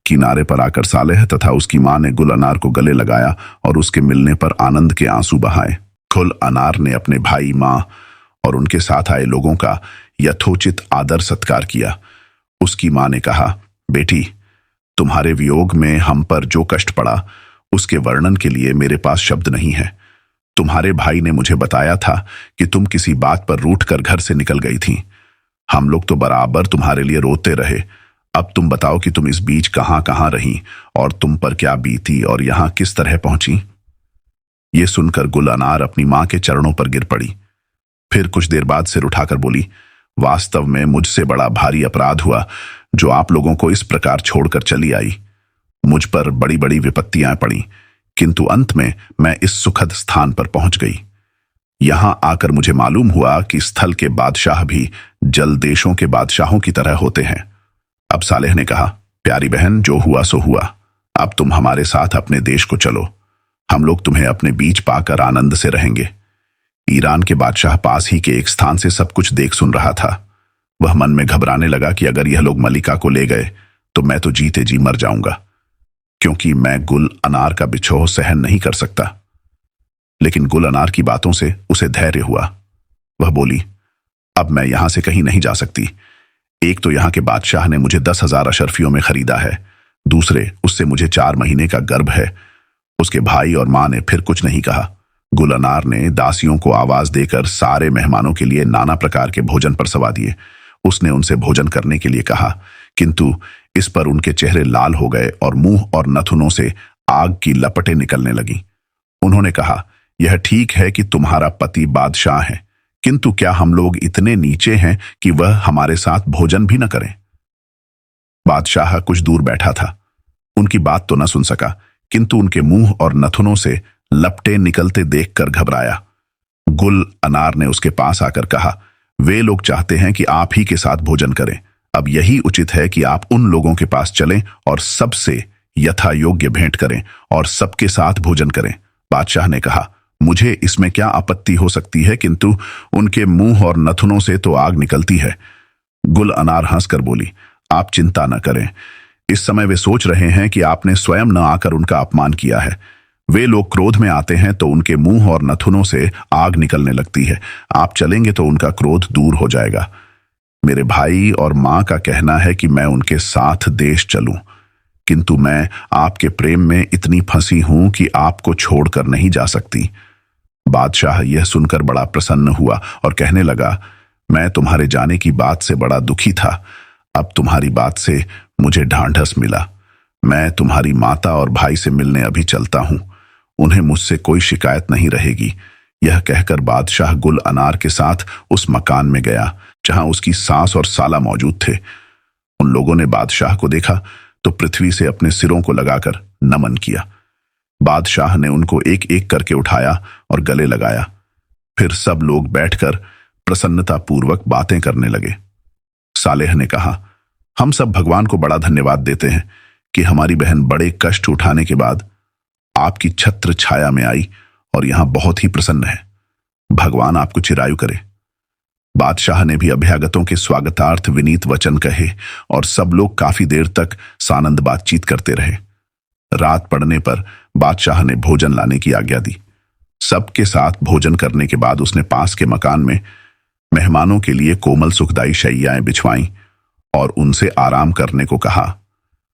किनारे पर आकर सालेह तथा उसकी मां ने गुल अनार को गले लगाया और उसके मिलने पर आनंद के आंसू बहाए। गुल अनार ने अपने भाई, मां और उनके साथ आए लोगों का यथोचित आदर सत्कार किया। उसकी मां ने कहा, बेटी, तुम्हारे वियोग में हम पर जो कष्ट पड़ा उसके वर्णन के लिए मेरे पास शब्द नहीं है। तुम्हारे भाई ने मुझे बताया था कि तुम किसी बात पर रूठ कर घर से निकल गई थी। हम लोग तो बराबर तुम्हारे लिए रोते रहे। अब तुम बताओ कि तुम इस बीच कहां कहां रही और तुम पर क्या बीती और यहां किस तरह पहुंची। ये सुनकर गुल अनार अपनी मां के चरणों पर गिर पड़ी। फिर कुछ देर बाद सिर उठाकर बोली, वास्तव में मुझसे बड़ा भारी अपराध हुआ जो आप लोगों को इस प्रकार छोड़कर चली आई। मुझ पर बड़ी बड़ी विपत्तियां पड़ी, किंतु अंत में मैं इस सुखद स्थान पर पहुंच गई। यहां आकर मुझे मालूम हुआ कि स्थल के बादशाह भी जल देशों के बादशाहों की तरह होते हैं। अब सालेह ने कहा, प्यारी बहन, जो हुआ सो हुआ। अब तुम हमारे साथ अपने देश को चलो। हम लोग तुम्हें अपने बीच पाकर आनंद से रहेंगे। ईरान के बादशाह पास ही के एक स्थान से सब कुछ देख सुन रहा था। वह मन में घबराने लगा कि अगर यह लोग मलिका को ले गए तो मैं तो जीते जी मर जाऊंगा, क्योंकि मैं गुल अनार का बिछोह सहन नहीं कर सकता। लेकिन गुल अनार की बातों से उसे धैर्य हुआ। वह बोली, अब मैं यहां से कहीं नहीं जा सकती। एक तो यहां के बादशाह ने मुझे 10,000 अशर्फियों में खरीदा है, दूसरे उससे मुझे 4 महीने का गर्भ है। उसके भाई और मां ने फिर कुछ नहीं कहा। गुल अनार ने दासियों को आवाज देकर सारे मेहमानों के लिए नाना प्रकार के भोजन परसवा दिए। उसने उनसे भोजन करने के लिए कहा, किंतु इस पर उनके चेहरे लाल हो गए और मुंह और नथुनों से आग की लपटें निकलने लगीं। उन्होंने कहा, यह ठीक है कि तुम्हारा पति बादशाह है, किंतु क्या हम लोग इतने नीचे हैं कि वह हमारे साथ भोजन भी न करें। बादशाह कुछ दूर बैठा था, उनकी बात तो न सुन सका, किंतु उनके मुंह और नथुनों से लपटें निकलते देखकर घबराया। गुल अनार ने उसके पास आकर कहा, वे लोग चाहते हैं कि आप ही के साथ भोजन करें। अब यही उचित है कि आप उन लोगों के पास चलें और सबसे यथा योग्य भेंट करें और सबके साथ भोजन करें। बादशाह ने कहा, मुझे इसमें क्या आपत्ति हो सकती है, किंतु उनके मुंह और नथुनों से तो आग निकलती है। गुल अनार हंसकर बोली, आप चिंता न करें। इस समय वे सोच रहे हैं कि आपने स्वयं न आकर उनका अपमान किया है। वे लोग क्रोध में आते हैं तो उनके मुंह और नथुनों से आग निकलने लगती है। आप चलेंगे तो उनका क्रोध दूर हो जाएगा। मेरे भाई और मां का कहना है कि मैं उनके साथ देश चलूं, किंतु मैं आपके प्रेम में इतनी फंसी हूं कि आपको छोड़कर नहीं जा सकती। बादशाह यह सुनकर बड़ा प्रसन्न हुआ और कहने लगा, मैं तुम्हारे जाने की बात से बड़ा दुखी था। अब तुम्हारी बात से मुझे ढांढस मिला। मैं तुम्हारी माता और भाई से मिलने अभी चलता हूं। उन्हें मुझसे कोई शिकायत नहीं रहेगी। यह कहकर बादशाह गुल अनार के साथ उस मकान में गया जहां उसकी सास और साला मौजूद थे। उन लोगों ने बादशाह को देखा तो पृथ्वी से अपने सिरों को लगाकर नमन किया। बादशाह ने उनको एक एक करके उठाया और गले लगाया। फिर सब लोग बैठकर प्रसन्नतापूर्वक बातें करने लगे। सालेह ने कहा, हम सब भगवान को बड़ा धन्यवाद देते हैं कि हमारी बहन बड़े कष्ट उठाने के बाद आपकी छत्र छाया में आई और यहां बहुत ही प्रसन्न है। भगवान आपको चिरायु करे। बादशाह ने भी अभ्यागतों के स्वागतार्थ विनीत वचन कहे और सब लोग काफी देर तक सानंद बातचीत करते रहे। रात पड़ने पर बादशाह ने भोजन लाने की आज्ञा दी। सबके साथ भोजन करने के बाद उसने पास के मकान में मेहमानों के लिए कोमल सुखदायी शैय्याएं बिछवाईं और उनसे आराम करने को कहा।